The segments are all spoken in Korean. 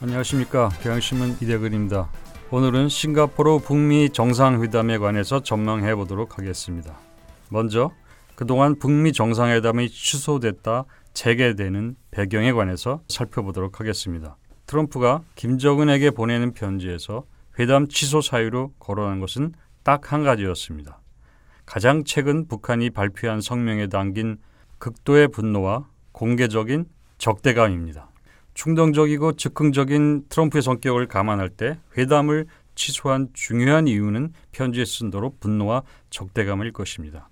안녕하십니까. 경향신문 이대근입니다. 오늘은 싱가포르 북미 정상회담에 관해서 전망해 보도록 하겠습니다. 먼저 그동안 북미 정상회담이 취소됐다 재개되는 배경에 관해서 살펴보도록 하겠습니다. 트럼프가 김정은에게 보내는 편지에서 회담 취소 사유로 거론한 것은 딱 한 가지였습니다. 가장 최근 북한이 발표한 성명에 담긴 극도의 분노와 공개적인 적대감입니다. 충동적이고 즉흥적인 트럼프의 성격을 감안할 때 회담을 취소한 중요한 이유는 편지에 쓴 대로 분노와 적대감일 것입니다.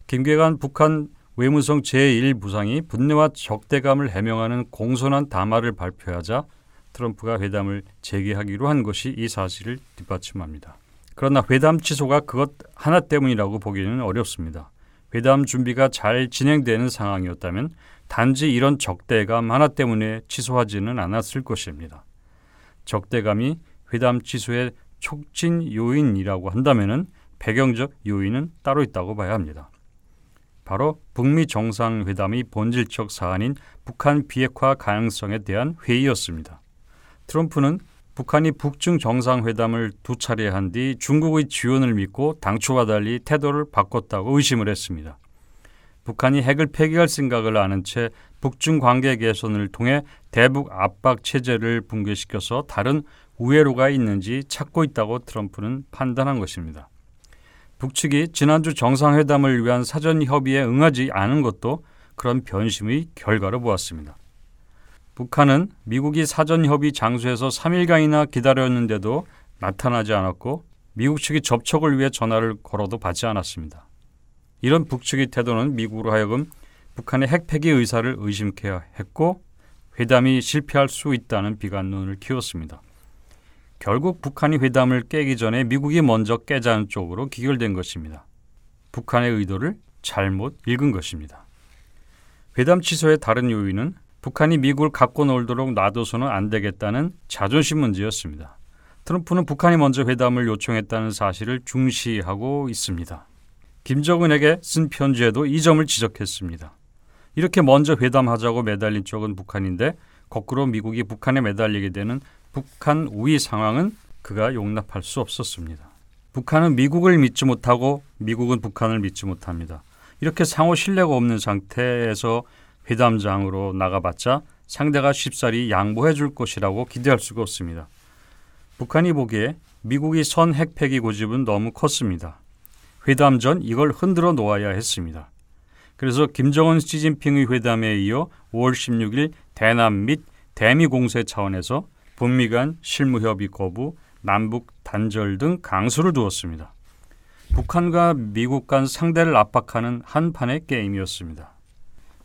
김계관 북한 외무성 제1부상이 분노와 적대감을 해명하는 공손한 담화를 발표하자 트럼프가 회담을 재개하기로 한 것이 이 사실을 뒷받침합니다. 그러나 회담 취소가 그것 하나 때문이라고 보기는 어렵습니다. 회담 준비가 잘 진행되는 상황이었다면 단지 이런 적대감 하나 때문에 취소하지는 않았을 것입니다. 적대감이 회담 취소의 촉진 요인이라고 한다면 배경적 요인은 따로 있다고 봐야 합니다. 바로 북미 정상회담의 본질적 사안인 북한 비핵화 가능성에 대한 회의였습니다. 트럼프는 북한이 북중 정상회담을 두 차례 한 뒤 중국의 지원을 믿고 당초와 달리 태도를 바꿨다고 의심을 했습니다. 북한이 핵을 폐기할 생각을 아는 채 북중 관계 개선을 통해 대북 압박 체제를 붕괴시켜서 다른 우회로가 있는지 찾고 있다고 트럼프는 판단한 것입니다. 북측이 지난주 정상회담을 위한 사전 협의에 응하지 않은 것도 그런 변심의 결과로 보았습니다. 북한은 미국이 사전 협의 장소에서 3일간이나 기다렸는데도 나타나지 않았고 미국 측이 접촉을 위해 전화를 걸어도 받지 않았습니다. 이런 북측의 태도는 미국으로 하여금 북한의 핵 폐기 의사를 의심케 했고 회담이 실패할 수 있다는 비관론을 키웠습니다. 결국 북한이 회담을 깨기 전에 미국이 먼저 깨자는 쪽으로 기결된 것입니다. 북한의 의도를 잘못 읽은 것입니다. 회담 취소의 다른 요인은 북한이 미국을 갖고 놀도록 놔둬서는 안 되겠다는 자존심 문제였습니다. 트럼프는 북한이 먼저 회담을 요청했다는 사실을 중시하고 있습니다. 김정은에게 쓴 편지에도 이 점을 지적했습니다. 이렇게 먼저 회담하자고 매달린 쪽은 북한인데 거꾸로 미국이 북한에 매달리게 되는 북한 우위 상황은 그가 용납할 수 없었습니다. 북한은 미국을 믿지 못하고 미국은 북한을 믿지 못합니다. 이렇게 상호 신뢰가 없는 상태에서 회담장으로 나가봤자 상대가 쉽사리 양보해 줄 것이라고 기대할 수가 없습니다. 북한이 보기에 미국이 선 핵 폐기 고집은 너무 컸습니다. 회담 전 이걸 흔들어 놓아야 했습니다. 그래서 김정은 시진핑의 회담에 이어 5월 16일 대남 및 대미 공세 차원에서 북미 간 실무협의 거부, 남북 단절 등 강수를 두었습니다. 북한과 미국 간 상대를 압박하는 한판의 게임이었습니다.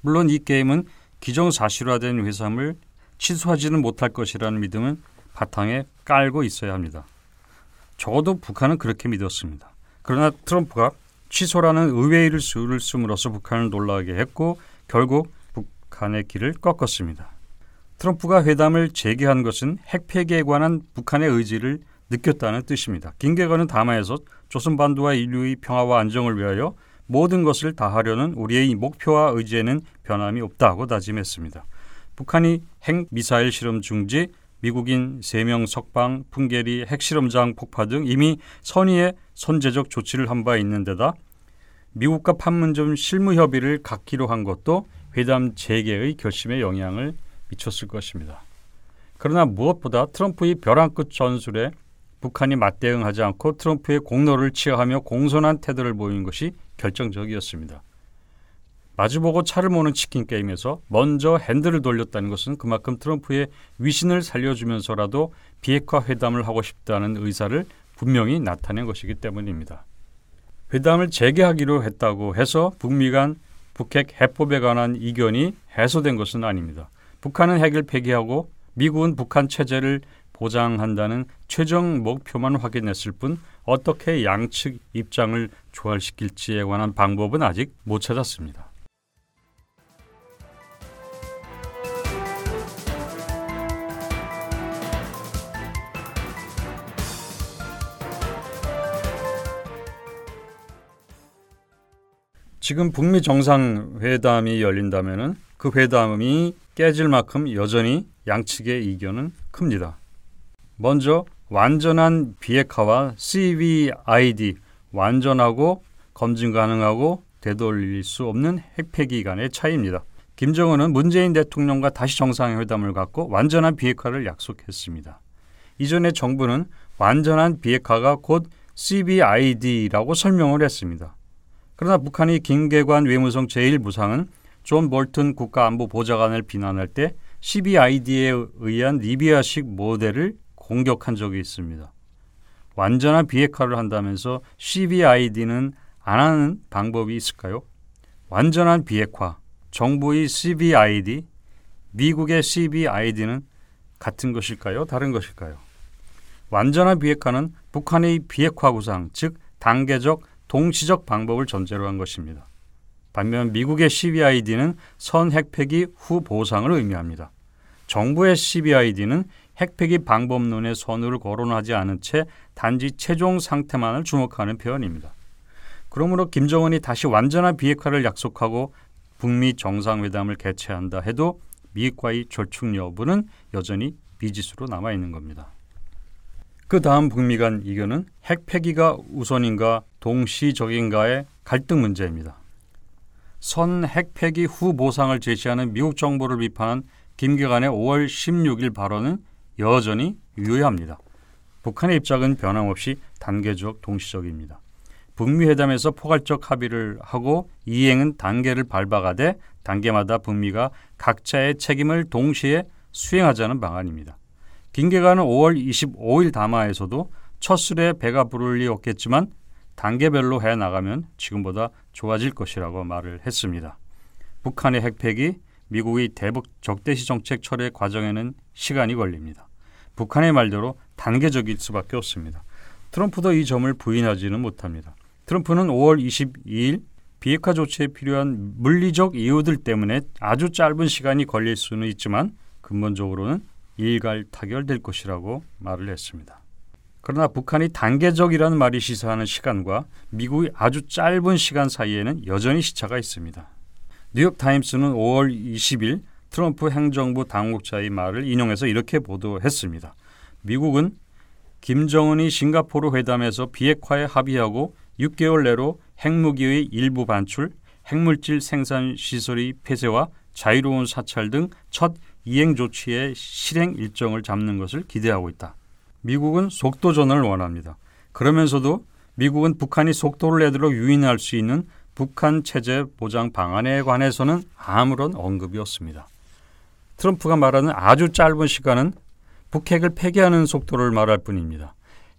물론 이 게임은 기정사실화된 회담을 취소하지는 못할 것이라는 믿음은 바탕에 깔고 있어야 합니다. 적어도 북한은 그렇게 믿었습니다. 그러나 트럼프가 취소라는 의외의 수를 씀으로써 북한을 놀라게 했고 결국 북한의 길을 꺾었습니다. 트럼프가 회담을 재개한 것은 핵 폐기에 관한 북한의 의지를 느꼈다는 뜻입니다. 김계관은 담화에서 조선반도와 인류의 평화와 안정을 위하여 모든 것을 다하려는 우리의 목표와 의지에는 변함이 없다고 다짐했습니다. 북한이 핵미사일 실험 중지, 미국인 3명 석방, 풍계리 핵실험장 폭파 등 이미 선의의 선제적 조치를 한 바 있는 데다 미국과 판문점 실무협의를 갖기로 한 것도 회담 재개의 결심에 영향을 미쳤을 것입니다. 그러나 무엇보다 트럼프의 벼랑 끝 전술에 북한이 맞대응하지 않고 트럼프의 공로를 치하하며 공손한 태도를 보인 것이 결정적이었습니다. 마주보고 차를 모는 치킨 게임에서 먼저 핸들을 돌렸다는 것은 그만큼 트럼프의 위신을 살려주면서라도 비핵화 회담을 하고 싶다는 의사를 분명히 나타낸 것이기 때문입니다. 회담을 재개하기로 했다고 해서 북미 간 북핵 해법에 관한 이견이 해소된 것은 아닙니다. 북한은 핵을 폐기하고 미국은 북한 체제를 보장한다는 최종 목표만 확인했을 뿐 어떻게 양측 입장을 조화시킬지에 관한 방법은 아직 못 찾았습니다. 지금 북미 정상회담이 열린다면 그 회담이 깨질 만큼 여전히 양측의 이견은 큽니다. 먼저 완전한 비핵화와 CVID, 완전하고 검증 가능하고 되돌릴 수 없는 핵폐기 간의 차이입니다. 김정은은 문재인 대통령과 다시 정상회담을 갖고 완전한 비핵화를 약속했습니다. 이전에 정부는 완전한 비핵화가 곧 CVID라고 설명을 했습니다. 그러나 북한이 김계관 외무성 제1부상은 존 볼튼 국가안보보좌관을 비난할 때 CVID에 의한 리비아식 모델을 공격한 적이 있습니다. 완전한 비핵화를 한다면서 CVID는 안 하는 방법이 있을까요? 완전한 비핵화, 정부의 CVID, 미국의 CVID는 같은 것일까요? 다른 것일까요? 완전한 비핵화는 북한의 비핵화 구상, 즉 단계적, 동시적 방법을 전제로 한 것입니다. 반면 미국의 CVID는 선 핵폐기 후 보상을 의미합니다. 정부의 CVID는 핵폐기 방법론에 선을 거론하지 않은 채 단지 최종 상태만을 주목하는 표현입니다. 그러므로 김정은이 다시 완전한 비핵화를 약속하고 북미 정상회담을 개최한다 해도 미국과의 절충 여부는 여전히 미지수로 남아있는 겁니다. 그 다음 북미 간 이견은 핵폐기가 우선인가 동시적인가의 갈등 문제입니다. 선 핵폐기 후 보상을 제시하는 미국 정부를 비판한 김계관의 5월 16일 발언은 여전히 유효합니다. 북한의 입장은 변함없이 단계적 동시적입니다. 북미 회담에서 포괄적 합의를 하고 이행은 단계를 밟아가되 단계마다 북미가 각자의 책임을 동시에 수행하자는 방안입니다. 김계관은 5월 25일 담화에서도 첫 술에 배가 부를 리 없겠지만 단계별로 해나가면 지금보다 좋아질 것이라고 말을 했습니다. 북한의 핵폐기, 미국의 대북 적대시 정책 철회 과정에는 시간이 걸립니다. 북한의 말대로 단계적일 수밖에 없습니다. 트럼프도 이 점을 부인하지는 못합니다. 트럼프는 5월 22일 비핵화 조치에 필요한 물리적 이유들 때문에 아주 짧은 시간이 걸릴 수는 있지만 근본적으로는 일갈타결될 것이라고 말을 했습니다. 그러나 북한이 단계적이라는 말이 시사하는 시간과 미국의 아주 짧은 시간 사이에는 여전히 시차가 있습니다. 뉴욕타임스는 5월 20일 트럼프 행정부 당국자의 말을 인용해서 이렇게 보도했습니다. 미국은 김정은이 싱가포르 회담에서 비핵화에 합의하고 6개월 내로 핵무기의 일부 반출, 핵물질 생산 시설의 폐쇄와 자유로운 사찰 등 첫 이행 조치의 실행 일정을 잡는 것을 기대하고 있다. 미국은 속도 전환을 원합니다. 그러면서도 미국은 북한이 속도를 내도록 유인할 수 있는 북한 체제 보장 방안에 관해서는 아무런 언급이 없습니다. 트럼프가 말하는 아주 짧은 시간은 북핵을 폐기하는 속도를 말할 뿐입니다.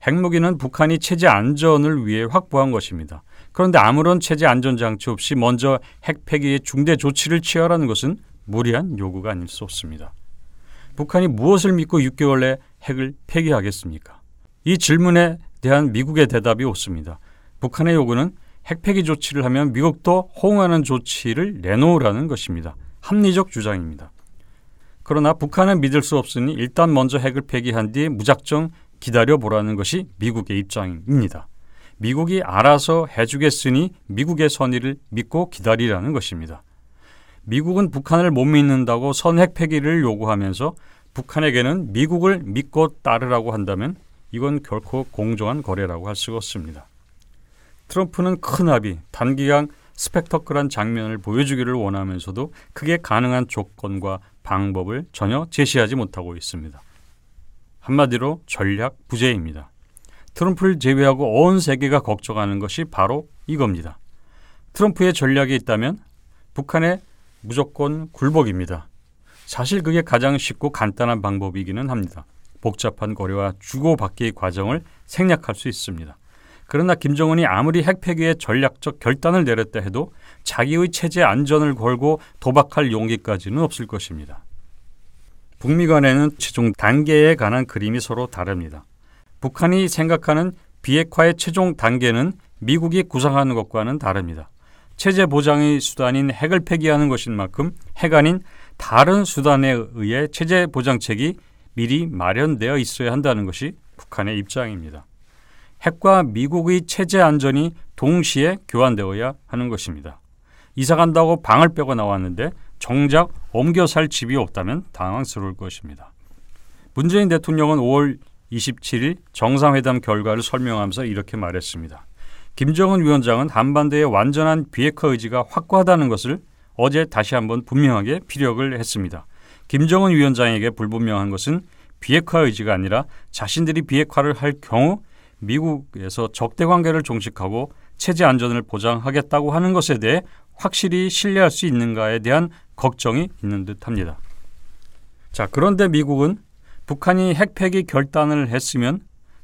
핵무기는 북한이 체제 안전을 위해 확보한 것입니다. 그런데 아무런 체제 안전 장치 없이 먼저 핵 폐기의 중대 조치를 취하라는 것은 무리한 요구가 아닐 수 없습니다. 북한이 무엇을 믿고 6개월 내 핵을 폐기하겠습니까? 이 질문에 대한 미국의 대답이 없습니다. 북한의 요구는 핵 폐기 조치를 하면 미국도 호응하는 조치를 내놓으라는 것입니다. 합리적 주장입니다. 그러나 북한은 믿을 수 없으니 일단 먼저 핵을 폐기한 뒤 무작정 기다려보라는 것이 미국의 입장입니다. 미국이 알아서 해주겠으니 미국의 선의를 믿고 기다리라는 것입니다. 미국은 북한을 못 믿는다고 선핵 폐기를 요구하면서 북한에게는 미국을 믿고 따르라고 한다면 이건 결코 공정한 거래라고 할 수가 없습니다. 트럼프는 큰 합의, 단기간 스펙터클한 장면을 보여주기를 원하면서도 그게 가능한 조건과 방법을 전혀 제시하지 못하고 있습니다. 한마디로 전략 부재입니다. 트럼프를 제외하고 온 세계가 걱정하는 것이 바로 이겁니다. 트럼프의 전략이 있다면 북한의 무조건 굴복입니다. 사실 그게 가장 쉽고 간단한 방법이기는 합니다. 복잡한 거래와 주고받기의 과정을 생략할 수 있습니다. 그러나 김정은이 아무리 핵폐기의 전략적 결단을 내렸다 해도 자기의 체제 안전을 걸고 도박할 용기까지는 없을 것입니다. 북미 간에는 최종 단계에 관한 그림이 서로 다릅니다. 북한이 생각하는 비핵화의 최종 단계는 미국이 구상하는 것과는 다릅니다. 체제 보장의 수단인 핵을 폐기하는 것인 만큼 핵 아닌 다른 수단에 의해 체제 보장책이 미리 마련되어 있어야 한다는 것이 북한의 입장입니다. 핵과 미국의 체제 안전이 동시에 교환되어야 하는 것입니다. 이사 간다고 방을 빼고 나왔는데 정작 옮겨 살 집이 없다면 당황스러울 것입니다. 문재인 대통령은 5월 27일 정상회담 결과를 설명하면서 이렇게 말했습니다. 김정은 위원장은 한반도의 완전한 비핵화 의지가 확고하다는 것을 어제 다시 한번 분명하게 피력을 했습니다. 김정은 위원장에게 불분명한 것은 비핵화 의지가 아니라 자신들이 비핵화를 할 경우 미국에서 적대 관계를 종식하고 체제 안전을 보장하겠다고 하는 것에 대해 확실히 신뢰할 수 있는가에 대한 걱정이 있는 듯합니다. 자, 그런데 미국은 북한이 핵 폐기 결단을 했으면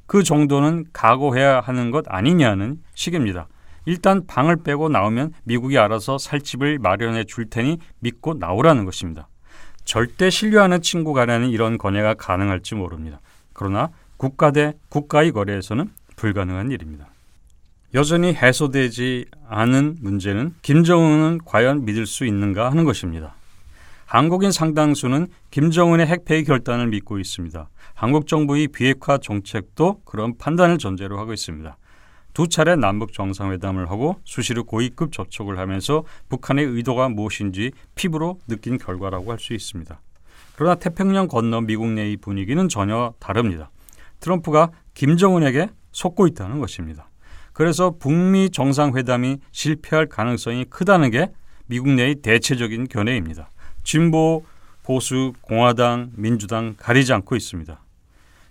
그 정도는 각오해야 하는 것 아니냐는 식입니다. 일단 방을 빼고 나오면 미국이 알아서 살 집을 마련해 줄 테니 믿고 나오라는 것입니다. 절대 신뢰하는 친구 간에는 이런 건의가 가능할지 모릅니다. 그러나 국가 대 국가의 거래에서는 불가능한 일입니다. 여전히 해소되지 않은 문제는 김정은은 과연 믿을 수 있는가 하는 것입니다. 한국인 상당수는 김정은의 핵폐기 결단을 믿고 있습니다. 한국 정부의 비핵화 정책도 그런 판단을 전제로 하고 있습니다. 두 차례 남북 정상회담을 하고 수시로 고위급 접촉을 하면서 북한의 의도가 무엇인지 피부로 느낀 결과라고 할 수 있습니다. 그러나 태평양 건너 미국 내의 분위기는 전혀 다릅니다. 트럼프가 김정은에게 속고 있다는 것입니다. 그래서 북미 정상회담이 실패할 가능성이 크다는 게 미국 내의 대체적인 견해입니다. 진보, 보수, 공화당, 민주당 가리지 않고 있습니다.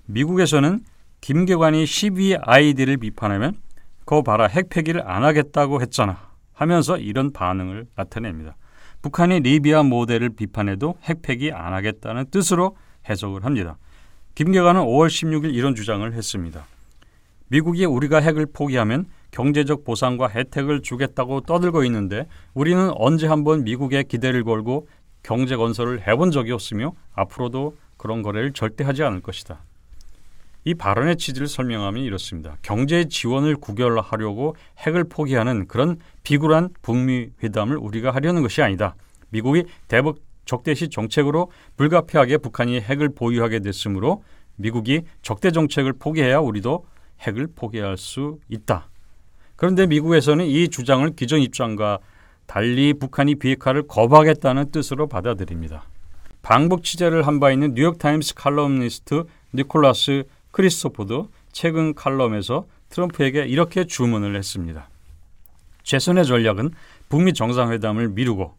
미국에서는 김계관이 12ID를 비판하면 거 봐라 핵폐기를 안 하겠다고 했잖아 하면서 이런 반응을 나타냅니다. 북한이 리비아 모델을 비판해도 핵폐기 안 하겠다는 뜻으로 해석을 합니다. 김계관은 5월 16일 이런 주장을 했습니다. 미국이 우리가 핵을 포기하면 경제적 보상과 혜택을 주겠다고 떠들고 있는데 우리는 언제 한번 미국에 기대를 걸고 경제 건설을 해본 적이 없으며 앞으로도 그런 거래를 절대 하지 않을 것이다. 이 발언의 취지를 설명하면 이렇습니다. 경제 지원을 구결하려고 핵을 포기하는 그런 비굴한 북미 회담을 우리가 하려는 것이 아니다. 미국이 대북 적대시 정책으로 불가피하게 북한이 핵을 보유하게 됐으므로 미국이 적대 정책을 포기해야 우리도 핵을 포기할 수 있다. 그런데 미국에서는 이 주장을 기존 입장과 달리 북한이 비핵화를 거부하겠다는 뜻으로 받아들입니다. 방북 취재를 한 바 있는 뉴욕타임스 칼럼니스트 니콜라스 크리스토퍼도 최근 칼럼에서 트럼프에게 이렇게 주문을 했습니다. 최선의 전략은 북미 정상회담을 미루고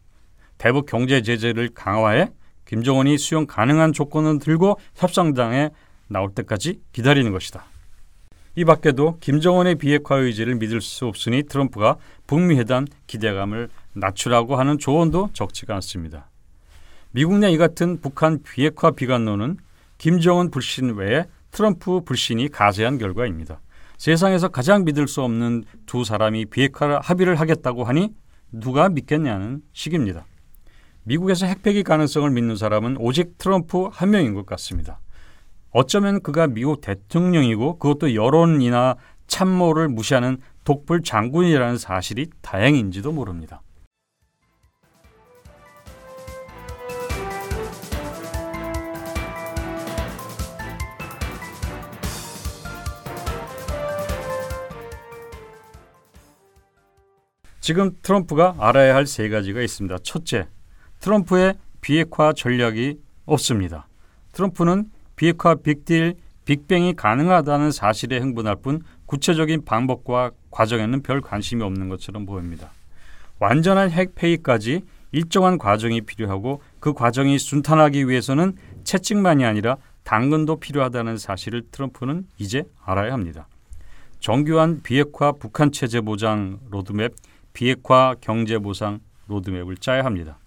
대북 경제 제재를 강화해 김정은이 수용 가능한 조건을 들고 협상장에 나올 때까지 기다리는 것이다. 이 밖에도 김정은의 비핵화 의지를 믿을 수 없으니 트럼프가 북미 회담 기대감을 낮추라고 하는 조언도 적지가 않습니다. 미국 내 이 같은 북한 비핵화 비관론은 김정은 불신 외에 트럼프 불신이 가세한 결과입니다. 세상에서 가장 믿을 수 없는 두 사람이 비핵화 합의를 하겠다고 하니 누가 믿겠냐는 식입니다. 미국에서 핵폐기 가능성을 믿는 사람은 오직 트럼프 한 명인 것 같습니다. 어쩌면 그가 미국 대통령이고 그것도 여론이나 참모를 무시하는 독불 장군이라는 사실이 다행인지도 모릅니다. 지금 트럼프가 알아야 할 세 가지가 있습니다. 첫째, 트럼프의 비핵화 전략이 없습니다. 트럼프는 비핵화 빅딜, 빅뱅이 가능하다는 사실에 흥분할 뿐 구체적인 방법과 과정에는 별 관심이 없는 것처럼 보입니다. 완전한 핵폐기까지 일정한 과정이 필요하고 그 과정이 순탄하기 위해서는 채찍만이 아니라 당근도 필요하다는 사실을 트럼프는 이제 알아야 합니다. 정교한 비핵화 북한 체제 보장 로드맵, 비핵화 경제 보상 로드맵을 짜야 합니다.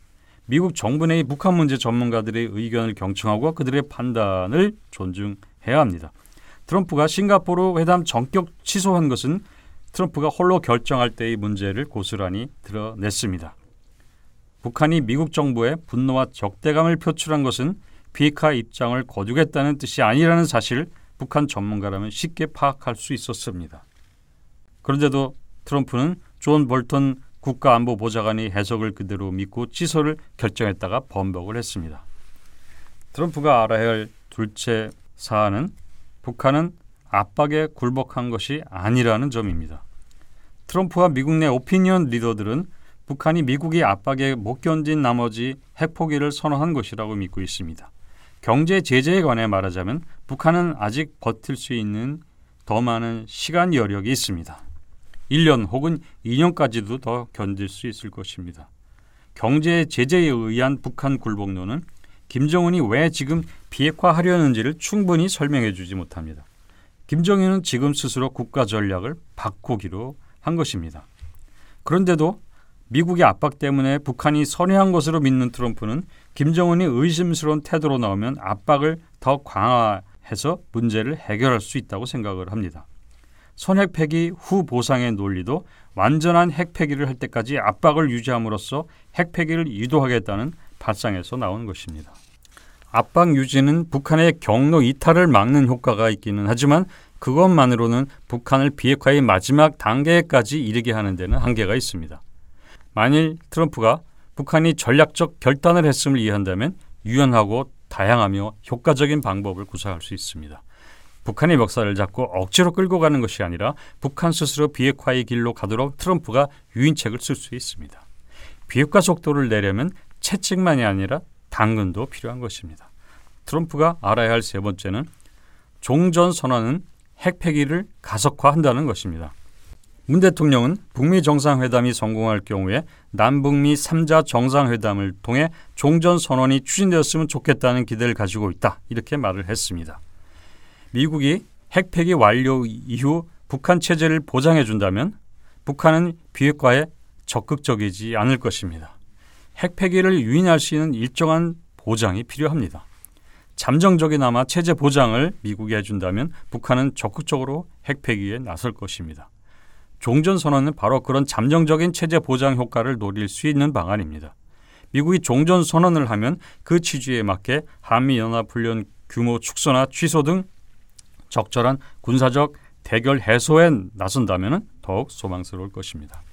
미국 정부 내의 북한 문제 전문가들의 의견을 경청하고 그들의 판단을 존중해야 합니다. 트럼프가 싱가포르 회담 전격 취소한 것은 트럼프가 홀로 결정할 때의 문제를 고스란히 드러냈습니다. 북한이 미국 정부의 분노와 적대감을 표출한 것은 비핵화 입장을 거두겠다는 뜻이 아니라는 사실을 북한 전문가라면 쉽게 파악할 수 있었습니다. 그런데도 트럼프는 존 볼턴 국가안보보좌관의 해석을 그대로 믿고 취소를 결정했다가 번복을 했습니다. 트럼프가 알아야 할 둘째 사안은 북한은 압박에 굴복한 것이 아니라는 점입니다. 트럼프와 미국 내 오피니언 리더들은 북한이 미국의 압박에 못 견딘 나머지 핵포기를 선언한 것이라고 믿고 있습니다. 경제 제재에 관해 말하자면 북한은 아직 버틸 수 있는 더 많은 시간 여력이 있습니다. 1년 혹은 2년까지도 더 견딜 수 있을 것입니다. 경제 제재에 의한 북한 굴복론은 김정은이 왜 지금 비핵화하려는지를 충분히 설명해 주지 못합니다. 김정은은 지금 스스로 국가 전략을 바꾸기로 한 것입니다. 그런데도 미국의 압박 때문에 북한이 선회한 것으로 믿는 트럼프는 김정은이 의심스러운 태도로 나오면 압박을 더 강화해서 문제를 해결할 수 있다고 생각을 합니다. 선핵 폐기 후 보상의 논리도 완전한 핵 폐기를 할 때까지 압박을 유지함으로써 핵 폐기를 유도하겠다는 발상에서 나온 것입니다. 압박 유지는 북한의 경로 이탈을 막는 효과가 있기는 하지만 그것만으로는 북한을 비핵화의 마지막 단계까지 이르게 하는 데는 한계가 있습니다. 만일 트럼프가 북한이 전략적 결단을 했음을 이해한다면 유연하고 다양하며 효과적인 방법을 구사할 수 있습니다. 북한의 멱살을 잡고 억지로 끌고 가는 것이 아니라 북한 스스로 비핵화의 길로 가도록 트럼프가 유인책을 쓸 수 있습니다. 비핵화 속도를 내려면 채찍만이 아니라 당근도 필요한 것입니다. 트럼프가 알아야 할 세 번째는 종전선언은 핵 폐기를 가속화한다는 것입니다. 문 대통령은 북미 정상회담이 성공할 경우에 남북미 3자 정상회담을 통해 종전선언이 추진되었으면 좋겠다는 기대를 가지고 있다. 이렇게 말을 했습니다. 미국이 핵 폐기 완료 이후 북한 체제를 보장해 준다면 북한은 비핵화에 적극적이지 않을 것입니다. 핵 폐기를 유인할 수 있는 일정한 보장이 필요합니다. 잠정적이나마 체제 보장을 미국이 해준다면 북한은 적극적으로 핵 폐기에 나설 것입니다. 종전선언은 바로 그런 잠정적인 체제 보장 효과를 노릴 수 있는 방안입니다. 미국이 종전선언을 하면 그 취지에 맞게 한미연합훈련 규모 축소나 취소 등 적절한 군사적 대결 해소에 나선다면 더욱 소망스러울 것입니다.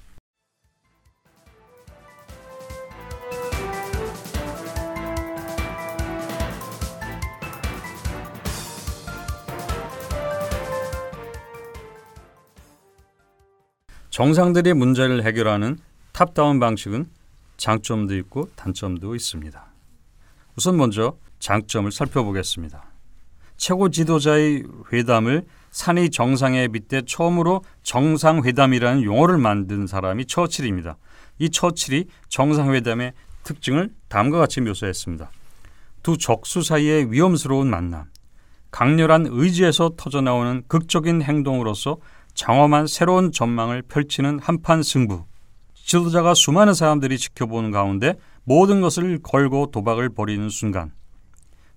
정상들이 문제를 해결하는 탑다운 방식은 장점도 있고 단점도 있습니다. 우선 먼저 장점을 살펴보겠습니다. 최고 지도자의 회담을 산의 정상에 빗대 처음으로 정상회담이라는 용어를 만든 사람이 처칠입니다. 이 처칠이 정상회담의 특징을 다음과 같이 묘사했습니다. 두 적수 사이의 위험스러운 만남, 강렬한 의지에서 터져나오는 극적인 행동으로서 장엄한 새로운 전망을 펼치는 한판 승부. 지도자가 수많은 사람들이 지켜보는 가운데 모든 것을 걸고 도박을 벌이는 순간.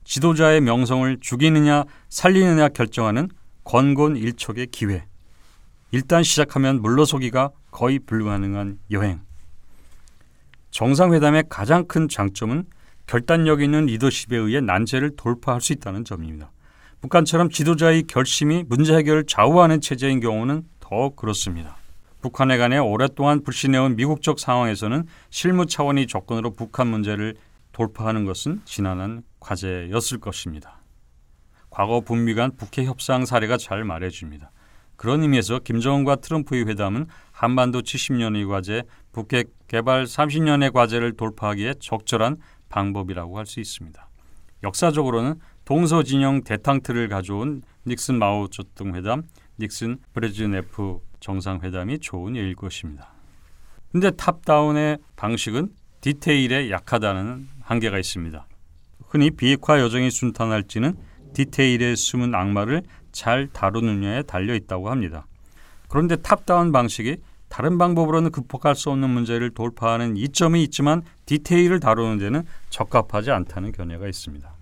지도자의 명성을 죽이느냐 살리느냐 결정하는 권곤일촉의 기회. 일단 시작하면 물러서기가 거의 불가능한 여행. 정상회담의 가장 큰 장점은 결단력 있는 리더십에 의해 난제를 돌파할 수 있다는 점입니다. 북한처럼 지도자의 결심이 문제 해결을 좌우하는 체제인 경우는 더욱 그렇습니다. 북한에 관해 오랫동안 불신해온 미국적 상황에서는 실무 차원의 접근으로 북한 문제를 돌파하는 것은 지난한 과제였을 것입니다. 과거 북미 간 북핵 협상 사례가 잘 말해줍니다. 그런 의미에서 김정은과 트럼프의 회담은 한반도 70년의 과제, 북핵 개발 30년의 과제를 돌파하기에 적절한 방법이라고 할 수 있습니다. 역사적으로는 동서진영 대탕트를 가져온 닉슨 마오쩌둥 회담, 닉슨 브레즈네프 정상회담이 좋은 예일 것입니다. 그런데 탑다운의 방식은 디테일에 약하다는 한계가 있습니다. 흔히 비핵화 여정이 순탄할지는 디테일에 숨은 악마를 잘 다루느냐에 달려 있다고 합니다. 그런데 탑다운 방식이 다른 방법으로는 극복할 수 없는 문제를 돌파하는 이점이 있지만 디테일을 다루는 데는 적합하지 않다는 견해가 있습니다.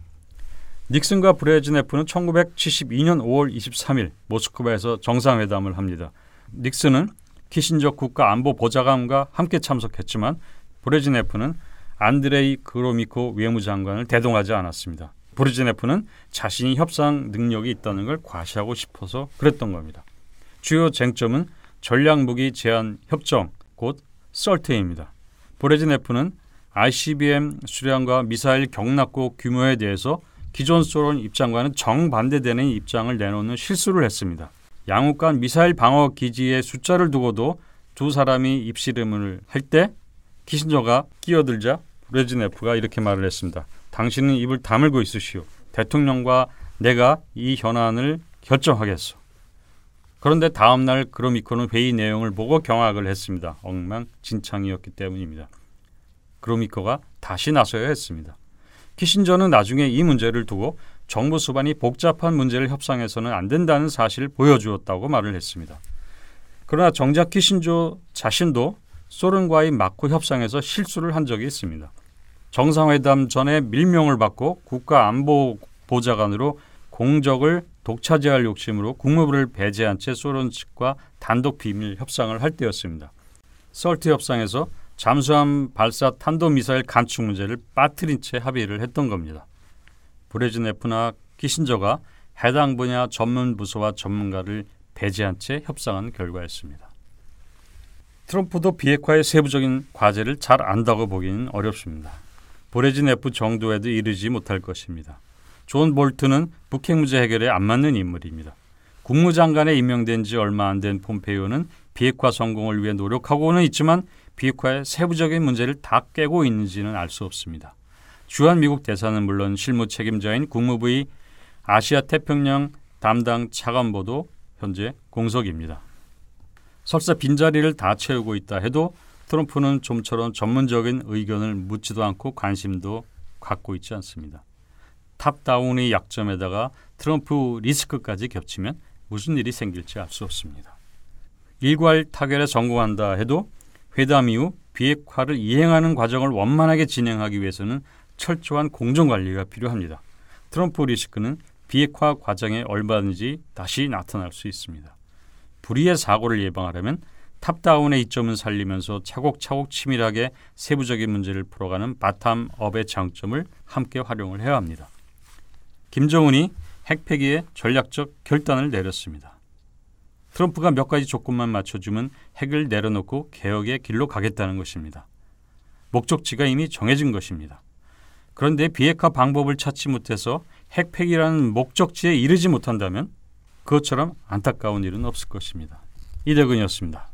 닉슨과 브레즈네프는 1972년 5월 23일 모스크바에서 정상회담을 합니다. 닉슨은 키신저 국가안보보좌관과 함께 참석했지만 브레즈네프는 안드레이 그로미코 외무장관을 대동하지 않았습니다. 브레즈네프는 자신이 협상 능력이 있다는 걸 과시하고 싶어서 그랬던 겁니다. 주요 쟁점은 전략무기 제한 협정, 곧 설트입니다. 브레즈네프는 ICBM 수량과 미사일 경납고 규모에 대해서 기존 소련 입장과는 정반대되는 입장을 내놓는 실수를 했습니다. 양국 간 미사일 방어 기지의 숫자를 두고도 두 사람이 입씨름을 할 때 키신저가 끼어들자 브레즈네프가 이렇게 말을 했습니다. 당신은 입을 다물고 있으시오. 대통령과 내가 이 현안을 결정하겠소. 그런데 다음 날 그로미코는 회의 내용을 보고 경악을 했습니다. 엉망진창이었기 때문입니다. 그로미코가 다시 나서야 했습니다. 키신저는 나중에 이 문제를 두고 정부 수반이 복잡한 문제를 협상해서는 안 된다는 사실을 보여주었다고 말을 했습니다. 그러나 정작 키신저 자신도 소련과의 마크 협상에서 실수를 한 적이 있습니다. 정상회담 전에 밀명을 받고 국가안보보좌관으로 공적을 독차지할 욕심으로 국무부를 배제한 채 소련 측과 단독 비밀 협상을 할 때였습니다. 설트 협상에서 잠수함 발사 탄도미사일 간축 문제를 빠뜨린 채 합의를 했던 겁니다. 브레즈네프나 키신저가 해당 분야 전문 부서와 전문가를 배제한 채 협상한 결과였습니다. 트럼프도 비핵화의 세부적인 과제를 잘 안다고 보기는 어렵습니다. 브레즈네프 정도에도 이르지 못할 것입니다. 존 볼튼은 북핵 문제 해결에 안 맞는 인물입니다. 국무장관에 임명된 지 얼마 안 된 폼페이오는 비핵화 성공을 위해 노력하고는 있지만 비핵화의 세부적인 문제를 다 깨고 있는지는 알 수 없습니다. 주한 미국 대사는 물론 실무 책임자인 국무부의 아시아 태평양 담당 차관보도 현재 공석입니다. 설사 빈자리를 다 채우고 있다 해도 트럼프는 좀처럼 전문적인 의견을 묻지도 않고 관심도 갖고 있지 않습니다. 탑다운의 약점에다가 트럼프 리스크까지 겹치면 무슨 일이 생길지 알 수 없습니다. 일괄 타결에 성공한다 해도 회담 이후 비핵화를 이행하는 과정을 원만하게 진행하기 위해서는 철저한 공정관리가 필요합니다. 트럼프 리스크는 비핵화 과정에 얼마든지 다시 나타날 수 있습니다. 불의의 사고를 예방하려면 탑다운의 이점은 살리면서 차곡차곡 치밀하게 세부적인 문제를 풀어가는 바텀업의 장점을 함께 활용을 해야 합니다. 김정은이 핵폐기에 전략적 결단을 내렸습니다. 트럼프가 몇 가지 조건만 맞춰주면 핵을 내려놓고 개혁의 길로 가겠다는 것입니다. 목적지가 이미 정해진 것입니다. 그런데 비핵화 방법을 찾지 못해서 핵폐기라는 목적지에 이르지 못한다면 그것처럼 안타까운 일은 없을 것입니다. 이대근이었습니다.